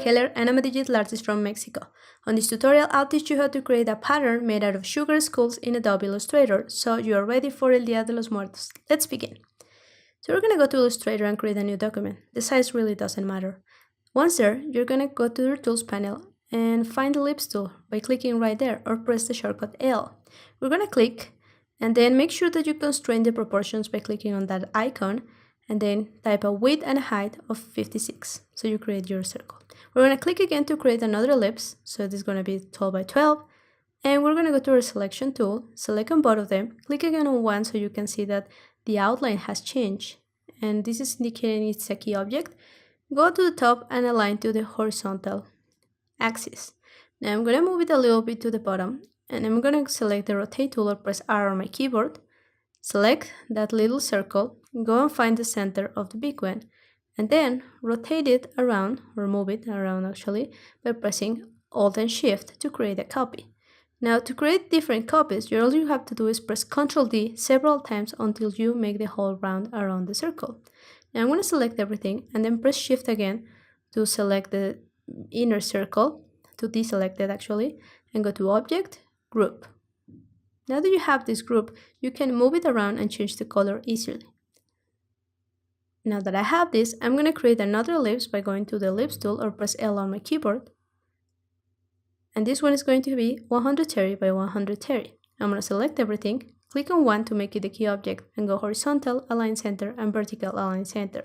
Keller and I'm a digital artist from Mexico. On this tutorial, I'll teach you how to create a pattern made out of sugar skulls in Adobe Illustrator, so you are ready for El Día de los Muertos. Let's begin. So we're going to go to Illustrator and create a new document. The size really doesn't matter. Once there, you're going to go to your Tools panel and find the Ellipse tool by clicking right there or press the shortcut L. We're going to click and then make sure that you constrain the proportions by clicking on that icon and then type a width and a height of 56. So you create your circle. We're going to click again to create another ellipse. So this is going to be 12 by 12. And we're going to go to our selection tool, select on both of them, click again on one so you can see that the outline has changed. And this is indicating it's a key object. Go to the top and align to the horizontal axis. Now I'm going to move it a little bit to the bottom and I'm going to select the rotate tool or press R on my keyboard. Select that little circle, go and find the center of the big one, and then rotate it around, or move it around actually, by pressing Alt and Shift to create a copy. Now to create different copies, all you have to do is press Ctrl D several times until you make the whole round around the circle. Now I'm going to select everything and then press Shift again to select the inner circle, to deselect it actually, and go to Object, Group. Now that you have this group, you can move it around and change the color easily. Now that I have this, I'm going to create another ellipse by going to the Ellipse tool or press L on my keyboard. And this one is going to be 130 by 130. I'm going to select everything, click on one to make it the key object, and go horizontal, align center, and vertical, align center.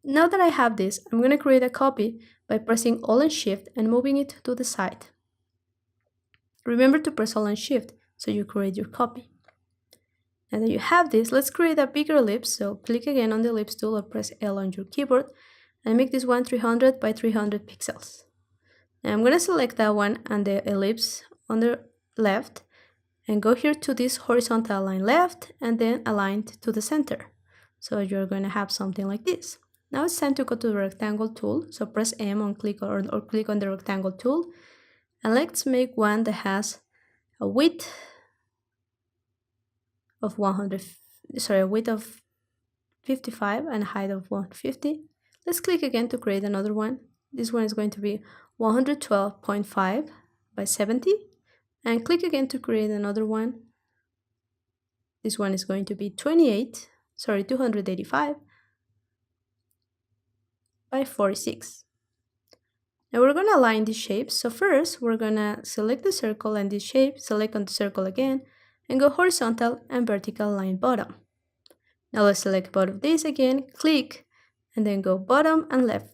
Now that I have this, I'm going to create a copy by pressing Alt and Shift and moving it to the side. Remember to press Alt and Shift so you create your copy. Now that you have this, let's create a bigger ellipse. So click again on the ellipse tool or press L on your keyboard and make this one 300 by 300 pixels. Now I'm going to select that one and the ellipse on the left and go here to this horizontal line left and then aligned to the center. So you're going to have something like this. Now it's time to go to the rectangle tool. So press M on click or click on the rectangle tool. And let's make one that has a width of 55 and a height of 150. Let's click again to create another one. This one is going to be 112.5 by 70. And click again to create another one. This one is going to be 285 by 46. Now we're going to align these shapes. So first we're going to select the circle and this shape, select on the circle again, and go horizontal and vertical line bottom. Now let's select both of these again, click, and then go bottom and left,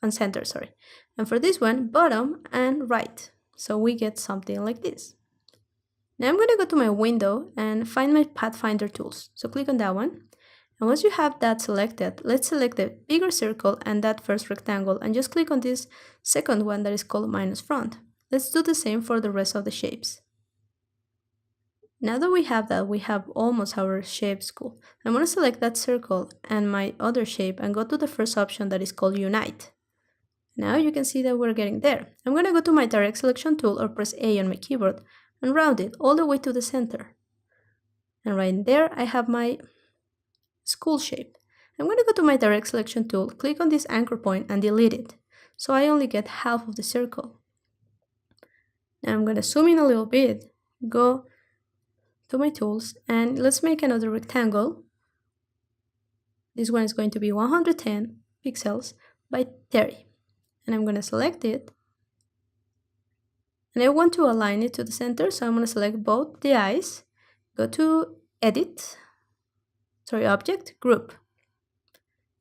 and center, sorry. And for this one, bottom and right. So we get something like this. Now I'm going to go to my window and find my Pathfinder tools. So click on that one. And once you have that selected, let's select the bigger circle and that first rectangle and just click on this second one that is called minus front. Let's do the same for the rest of the shapes. Now that we have that, we have almost our shape school. I'm going to select that circle and my other shape and go to the first option that is called Unite. Now you can see that we're getting there. I'm going to go to my direct selection tool or press A on my keyboard and round it all the way to the center. And right there I have my school shape. I'm going to go to my direct selection tool, click on this anchor point and delete it. So I only get half of the circle. Now I'm going to zoom in a little bit, go to my tools and let's make another rectangle. This one is going to be 110 pixels by 30. And I'm going to select it. And I want to align it to the center, so I'm going to select both the eyes, go to Edit, Object, Group.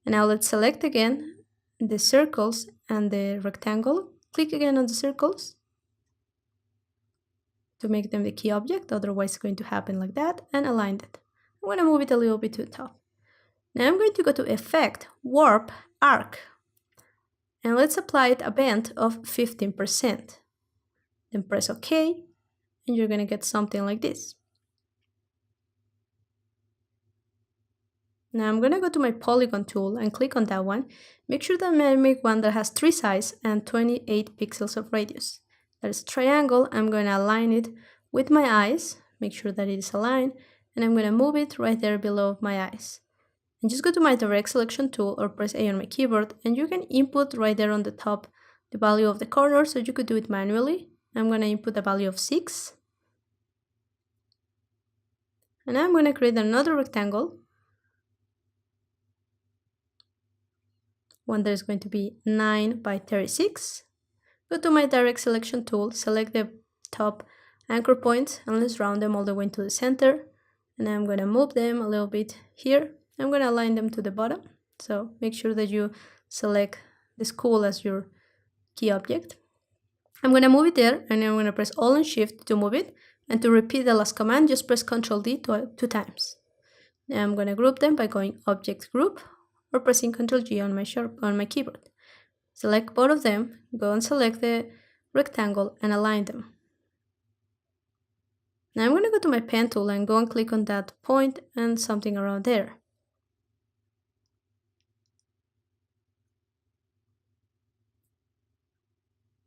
And now let's select again the circles and the rectangle. Click again on the circles to make them the key object, otherwise it's going to happen like that, and align it. I'm going to move it a little bit to the top. Now I'm going to go to Effect, Warp, Arc. And let's apply it a bend of 15%. Then press OK, and you're going to get something like this. Now I'm going to go to my polygon tool and click on that one. Make sure that I make one that has 3 sides and 28 pixels of radius. That is a triangle. I'm going to align it with my eyes, make sure that it is aligned, and I'm going to move it right there below my eyes. And just go to my direct selection tool or press A on my keyboard, and you can input right there on the top the value of the corner, so you could do it manually. I'm going to input a value of 6. And I'm going to create another rectangle, one that is going to be 9 by 36. Go to my direct selection tool, select the top anchor points, and let's round them all the way to the center. And I'm going to move them a little bit here. I'm going to align them to the bottom. So make sure that you select the school as your key object. I'm going to move it there, and I'm going to press Alt and Shift to move it. And to repeat the last command, just press Ctrl D two times. Now I'm going to group them by going Object Group or pressing Ctrl G on my keyboard. Select both of them, go and select the rectangle and align them. Now I'm going to go to my pen tool and go and click on that point and something around there.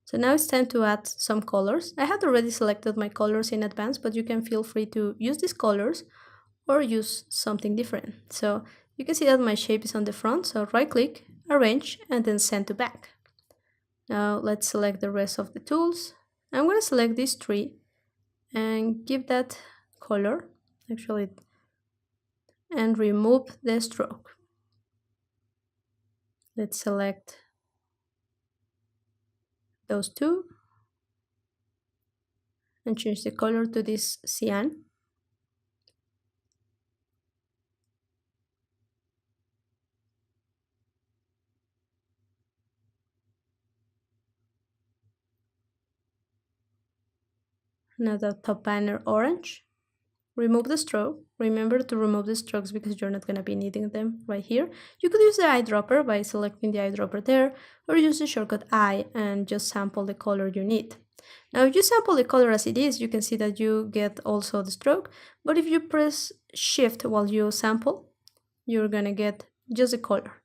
So now it's time to add some colors. I had already selected my colors in advance, but you can feel free to use these colors or use something different. So you can see that my shape is on the front, so right click, arrange, and then send to back. Now let's select the rest of the tools. I'm going to select this tree and give that color, actually, and remove the stroke. Let's select those two and change the color to this cyan. Now the top banner orange. Remove the stroke. Remember to remove the strokes because you're not going to be needing them right here. You could use the eyedropper by selecting the eyedropper there, or use the shortcut I and just sample the color you need. Now if you sample the color as it is, you can see that you get also the stroke, but if you press Shift while you sample, you're going to get just the color.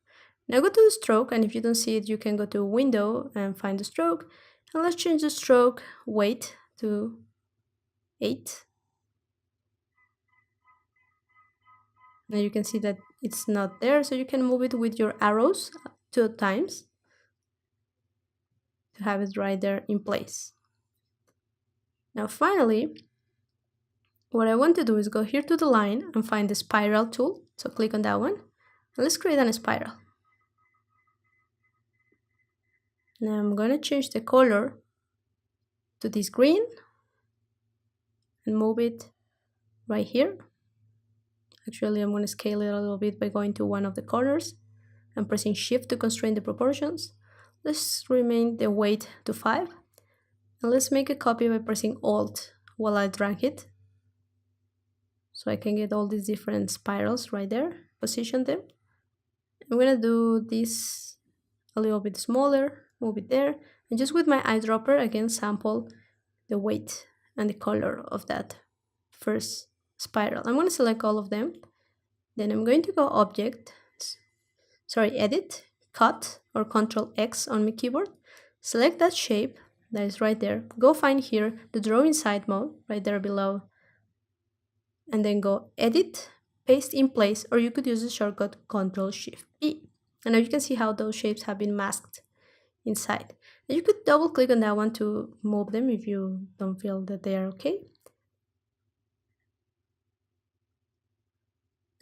Now go to the stroke, and if you don't see it, you can go to Window and find the stroke, and let's change the stroke weight to 8. Now you can see that it's not there, so you can move it with your arrows 2 times to have it right there in place. Now finally, what I want to do is go here to the line and find the spiral tool. So click on that one, and let's create a spiral. Now I'm going to change the color to this green and move it right here. Actually, I'm going to scale it a little bit by going to one of the corners and pressing Shift to constrain the proportions. Let's remain the weight to 5. And let's make a copy by pressing Alt while I drag it. So I can get all these different spirals right there, position them. I'm going to do this a little bit smaller, move it there, and just with my eyedropper, again, sample the weight and the color of that first spiral. I'm going to select all of them. Then I'm going to go Edit, Cut, or Ctrl X on my keyboard. Select that shape that is right there. Go find here the Draw Inside mode right there below. And then go Edit, Paste in Place, or you could use the shortcut Ctrl Shift P. And now you can see how those shapes have been masked inside. And you could double click on that one to move them if you don't feel that they are okay.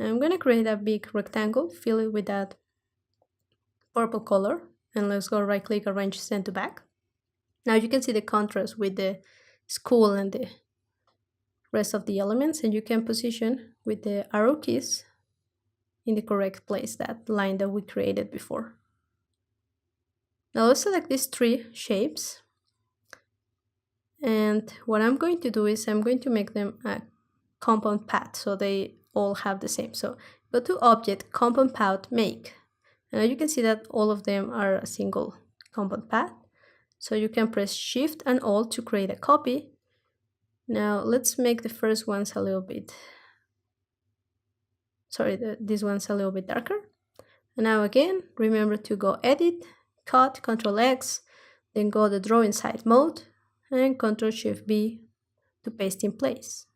I'm going to create a big rectangle, fill it with that purple color, and let's go right click, arrange, send to back. Now you can see the contrast with the school and the rest of the elements, and you can position with the arrow keys in the correct place that line that we created before. Now let's select these 3 shapes, and what I'm going to do is I'm going to make them a compound path so they all have the same. So go to Object, Compound Path, Make. And now you can see that all of them are a single compound path. So you can press Shift and Alt to create a copy. Now let's make the first ones a little bit, these ones a little bit darker. And now again, remember to go Edit, Cut, Ctrl X, then go the Draw Inside mode, and Ctrl Shift B to paste in place.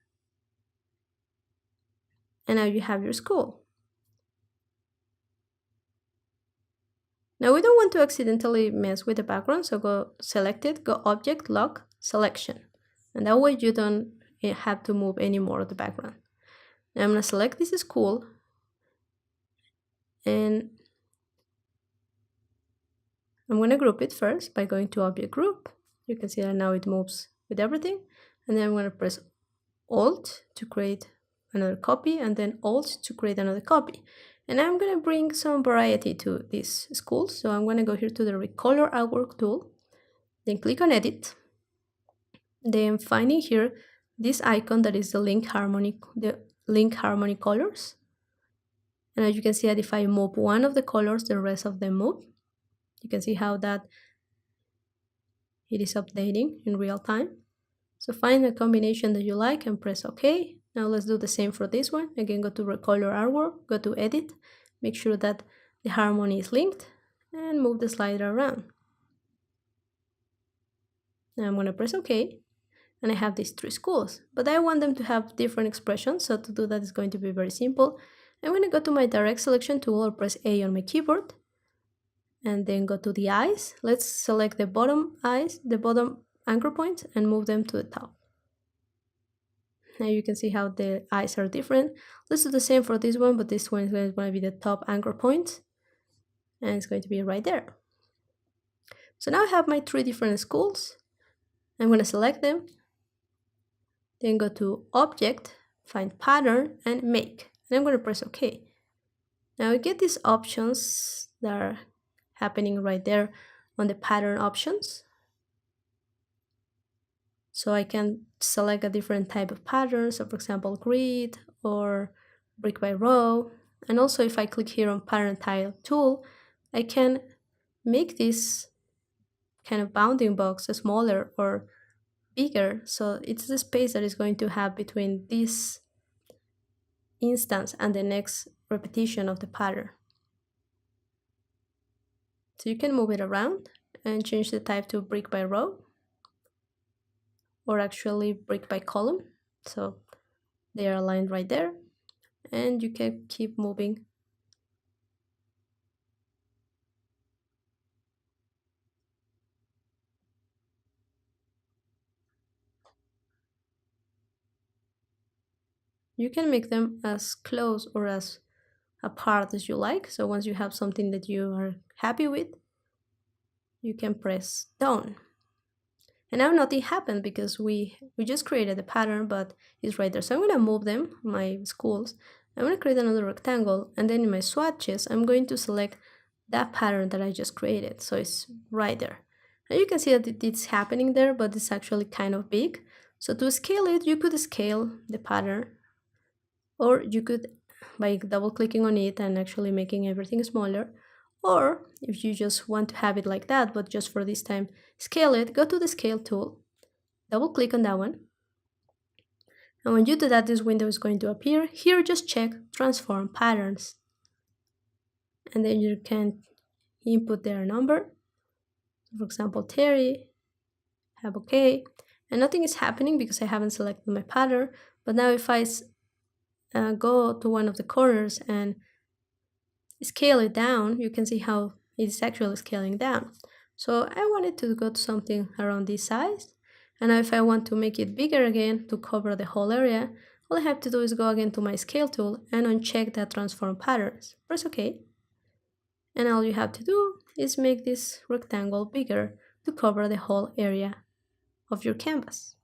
And now you have your school. Now we don't want to accidentally mess with the background, so go select it, go Object, Lock, Selection. And that way you don't have to move any more of the background. Now I'm going to select this school, and I'm going to group it first by going to Object Group. You can see that now it moves with everything. And then I'm going to press Alt to create another copy, and then Alt to create another copy. And I'm going to bring some variety to this school. So I'm going to go here to the Recolor Artwork tool, then click on Edit. Then finding here this icon that is the link harmony colors. And as you can see that if I move one of the colors, the rest of them move. You can see how that it is updating in real time. So find a combination that you like and press OK. Now let's do the same for this one. Again, go to Recolor Artwork, go to Edit, make sure that the harmony is linked, and move the slider around. Now I'm going to press OK, and I have these three schools, but I want them to have different expressions, so to do that is going to be very simple. I'm going to go to my Direct Selection tool or press A on my keyboard, and then go to the eyes. Let's select the bottom eyes, the bottom anchor points, and move them to the top. Now you can see how the eyes are different. Let's do the same for this one, but this one is going to be the top anchor point, and it's going to be right there. So now I have my three different schools. I'm going to select them, then go to Object, find Pattern, and Make. And I'm going to press OK. Now we get these options that are happening right there on the pattern options. So I can select a different type of pattern, so for example grid or brick by row. And also if I click here on Pattern Tile tool, I can make this kind of bounding box smaller or bigger, so it's the space that is going to have between this instance and the next repetition of the pattern. So you can move it around and change the type to brick by row, or actually brick by column, so they are aligned right there, and you can keep moving. You can make them as close or as apart as you like, so once you have something that you are happy with, you can press Done. And now nothing happened because we just created the pattern, but it's right there. So I'm going to move them, my schools. I'm going to create another rectangle, and then in my swatches, I'm going to select that pattern that I just created. So it's right there. And you can see that it's happening there, but it's actually kind of big. So to scale it, you could scale the pattern, or you could, by double clicking on it and actually making everything smaller, or if you just want to have it like that, but just for this time, scale it, go to the Scale tool, double click on that one. And when you do that, this window is going to appear. Here, just check Transform Patterns. And then you can input their number. For example, Terry, have OK. And nothing is happening because I haven't selected my pattern. But now if I go to one of the corners and scale it down, you can see how it's actually scaling down. So I wanted to go to something around this size. And now if I want to make it bigger again to cover the whole area, all I have to do is go again to my Scale tool and uncheck that Transform Patterns. Press OK. And all you have to do is make this rectangle bigger to cover the whole area of your canvas.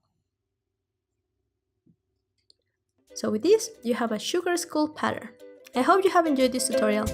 So with this, you have a sugar skull pattern. I hope you have enjoyed this tutorial.